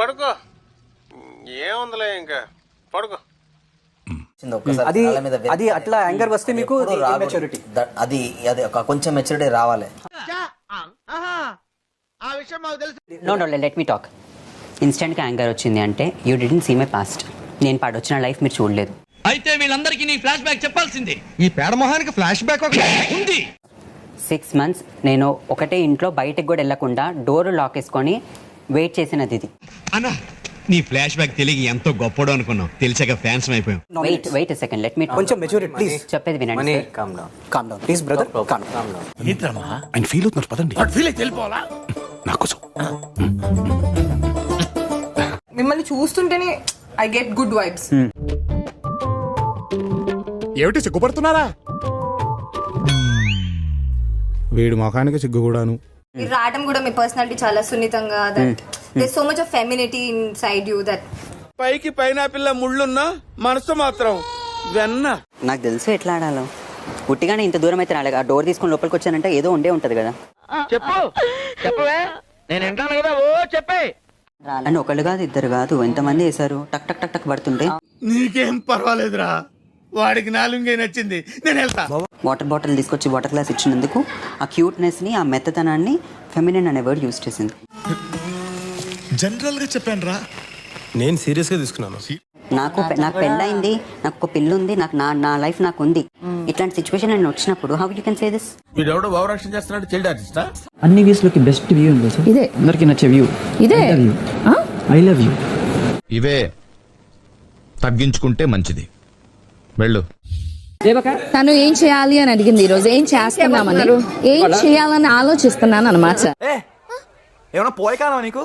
పడుకో, ఏముందిలే ఇంకా పడుకో. అది అది అట్లా యాంగర్ వస్తే మీకు మెచ్యూరిటీ, అది అది కొంచెం మెచ్యూరిటీ రావాలి. No let me talk. ఇన్స్టెంట్గా యాంగర్ వచ్చింది అంటే you didn't see my past. నేను పాడొచ్చిన లైఫ్ మీరు చూడలేదు. అయితే వీళ్ళందరికీ నీ ఫ్లాష్ బ్యాక్ చెప్పాల్సిందే. ఈ పేడ మొహానికి ఫ్లాష్ బ్యాక్ ఉంది. 6 months నేను ఒకటే ఇంట్లో బయటకు కూడా వెళ్ళకుండా డోర్ లాక్ వేసుకొని వెయిట్ చేసినది ఇది. అన్నా నీ ఫ్లాష్ బ్యాక్ తెలియక ఎంతో గొప్పడు అనుకున్నావు, తెలిసాక ఫ్యాన్స్ అయిపోయాం. వెయిట్ సెకండ్, లెట్ మీ కొంచెం మెచ్యూరిటీ ప్లీజ్. చెప్పేది వినండి. Calm down please brother, calm down. ఆయన ఫీల్ అవుతున్నారు, పదండి. ఫీల్ అయితే వెళ్ళిపోవాలా నాకోసం. మిమ్మల్ని చూస్తుంటేనే ఐ గెట్ గుడ్ వైబ్స్. ఏమిటి సిగ్గుపడుతున్నారా? వీడి ముఖానికి సిగ్గు కూడాను. మీరు రావడం కూడా మీ పర్సనాలిటీ చాలా సున్నితంగా, that there so much of femininity inside you that. పైకి పైనాపిల్ల ముళ్ళున్నా మనసు మాత్రం వెన్న. నాకు తెలుసు ఎట్లా ఆడాలో. పుట్టిగానే ఇంత దూరం అయితే రాలేదు. ఆ డోర్ తీసుకొని లోపలికి వచ్చానంటే ఏదో ఉండే ఉంటది కదా. చెప్పవే, నేను వింటాను కదా. ఓ చెప్పే. అని ఒకళ్ళు కాదు, ఇద్దరు కాదు, ఎంతమంది వేశారు. టక్ టక్ టక్ టక్ పడుతుంటే. నీకేం పర్వాలేదురా, వాడికి నాలుగే నచ్చింది, నేను వెళ్తా. వాటర్ బాటిల్ తీసుకొచ్చి వాటర్ గ్లాస్ ఇచ్చినందుకు ఆ క్యూట్నెస్ ని, ఆ మెత్తతనాన్ని ఫెమినిన్ అనే వర్డ్ యూజ్ చేసింది. జనరల్ గా చెప్పాను రా, నేను సీరియస్ గా తీసుకున్నాను. నాకు పెళ్ళైంది, నాకు ఒక పిల్ల ఉంది, నాకు నా లైఫ్ నాకు ఉంది. ఇట్లాంటి సిచ్యువేషన్ నేను వచ్చినప్పుడు how you can say this? వీడెవడో భావరక్షణ చేస్తున్నాడు, చైల్డ్ ఆర్టిస్టా? అన్ని వ్యూస్ లోకి బెస్ట్ వ్యూ ఉంది సార్. ఇదే అందరికి నచ్చే వ్యూ. ఇదే ఐ లవ్ యూ. ఇవే తగ్గించుకుంటే మంచిది. వెళ్ళు. తను ఏం చేయాలి అని అడిగింది. ఈ రోజు ఏం చేస్తున్నామని, ఏం చేయాలని ఆలోచిస్తున్నాను అన్నమాట. ఏమన్నా పోయకానా నీకు?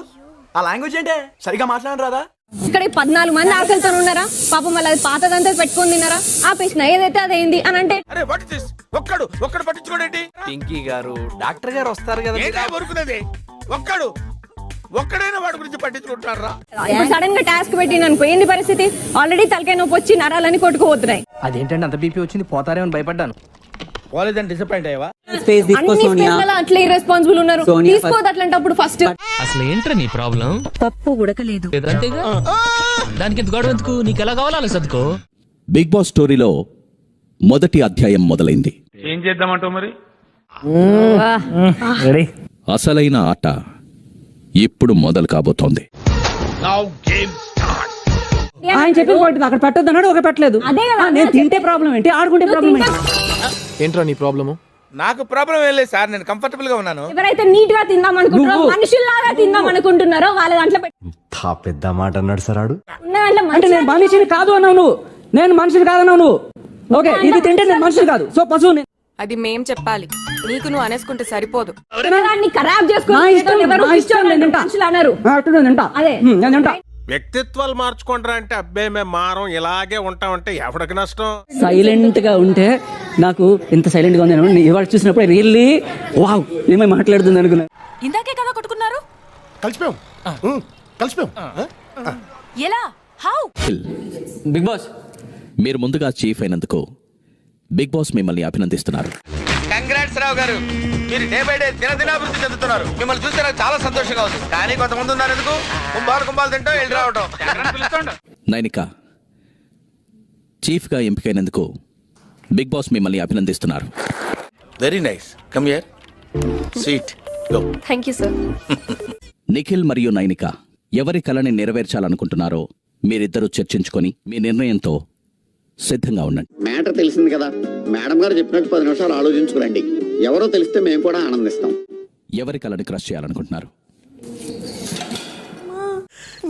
ఆ లాంగ్వేజ్ ఏంటే? సరిగా మాట్లాడరాదా? ఇక్కడ 14 మంది ఆకలితో ఉన్నారా పాపం, వాళ్ళ పాతదంతా పెట్టుకొని తిన్నారా? ఆపేసిన ఏదైతే అదేంది అని అంటే ఒక్కడు పట్టించుకోండి. పింకీ గారు, డాక్టర్ గారు వస్తారు కదా. ఒక్కడైనా వాడి గురించి పట్టించుకుంటారా? ఇప్పుడు సడన్ గా టాస్క్ పెట్టిన అనుకో, ఏంది పరిస్థితి? ఆల్రెడీ తలకాయ నొప్పి వచ్చి నరాలని కొట్టుకుపోతున్నాయి. అదేంటంటే అంత బీపీ వచ్చింది, పోతారేమని భయపడ్డాను. పోలేదని డిసప్పాయింట్ అయ్యావా? అట్లా ఇర్రెస్పాన్సిబుల్ ఉన్నారు. తీసుకోదు అట్లాంటప్పుడు ఫస్ట్. అసలు ఏంట్రా నీ ప్రాబ్లం? పప్పు ఉడకలేదు. దానికి ఎంత గొడవ ఎందుకు? నీకు ఎలా కావాలో సర్దుకో. బిగ్ బాస్ స్టోరీలో మొదటి అధ్యాయం మొదలైంది. ఏం చేద్దామంటావు మరి? అసలైన ఆట ఇప్పుడు మొదలు కాబోతోంది. ఆయన చెప్పిన పాయింట్ అక్కడ పెట్టొద్దు అన్నాడు, ఒక పెట్టలేదు. నేను తింటే ప్రాబ్లం ఏంటి, ఆడుకుంటే ప్రాబ్లం ఏంటి? ఏంట్రా నీ ప్రాబ్లము? నాకు ప్రాబ్లం ఏం లేదు సార్, నేను కంఫర్టబుల్ గా ఉన్నాను. ఎవరైతే నీట్ గా తిందాం అనుకుంటారో, మనుషుల్లాగా తిందాం అనుకుంటున్నారో వాళ్ళ దాంట్లో పెద్ద మాట అన్నాడు సార్ ఆడు. అంటే నేను మనిషిని కాదు అన్నావు నువ్వు, నేను మనిషిని కాదన్నావు నువ్వు. ఓకే, ఇది తింటే నేను మనిషిని కాదు, సో పశువు. అది మేం చెప్పాలి, నీకు నువ్వు అనేసుకుంటే సరిపోదు. ఖరాబ్ వ్యక్తిత్వాలు మార్చుకుంటారా అంటే అబ్బే మేము మారం ఇలాగే ఉంటామంటే ఎవరికి నష్టం? సైలెంట్ గా ఉంటే నాకు ఇంత సైలెంట్ గా ఉంది ఇవాళ చూసినప్పుడు రియల్లీ వావ్ ఏమై మాట్లాడుతుంది అనుకున్నా. ఇందాకే కదా కొట్టుకున్నారు. కలిసిపోయాం. ఎలా? హౌ? బిగ్ బాస్ మీరు ముందుగా చీఫ్ అయినందుకు బిగ్ బాస్ మిమ్మల్ని అభినందిస్తున్నారు. కంగ్రాట్స్ రావు గారు, మీరు డే బై డే దినదినాభివృద్ధి చెందుతున్నారు. మిమ్మల్ని చూస్తే నాకు చాలా సంతోషంగా ఉంది. కానీ కొంతమంది ఉన్నారు ఎందుకు కుంభాలు తింటాం, వెళ్ళి రావటం. నైనిక చీఫ్ గా ఎంపికైనందుకు బిగ్ బాస్ మిమ్మల్ని అభినందిస్తున్నారు. Very nice, come here, sweet, go. Thank you sir. Nikhil మరియు నైనిక ఎవరి కలని నెరవేర్చాలనుకుంటున్నారో మీరిద్దరూ చర్చించుకొని మీ నిర్ణయంతో సిద్ధంగా ఉండండి. మ్యాటర్ తెలిసింది కదా, మేడం గారు చెప్పినట్టు 10 నిమిషాలు ఆలోచించుకురండి. ఎవరో తెలిస్తే మేము కూడా ఆనందిస్తాం. ఎవరి కలని క్రష్ చేయాలనుకుంటున్నారు?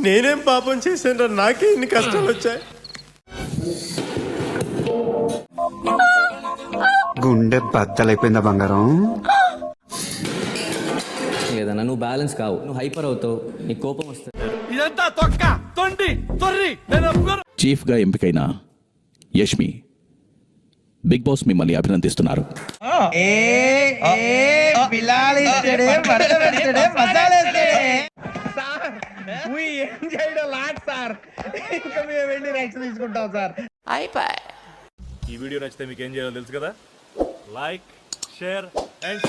నేనేం పాపం చేశాను, నాకే ఇన్ని కష్టాలు వచ్చాయి. గుండె బద్దలైపోయిందా బంగారం? లేదన్నా, నువ్వు బ్యాలెన్స్ కావు, నువ్వు హైపర్ అవుతావు, నీ కోపం వస్తుంది. ఇదంతా తొక్క తొండి తొర్రి. చీఫ్ గా ఎంపికైన యష్మి బిగ్ బాస్ మిమ్మల్ని అభినందిస్తున్నారు. ఈ వీడియో నచ్చితే మీకు ఏం చేయాలో తెలుసు కదా. Like, share and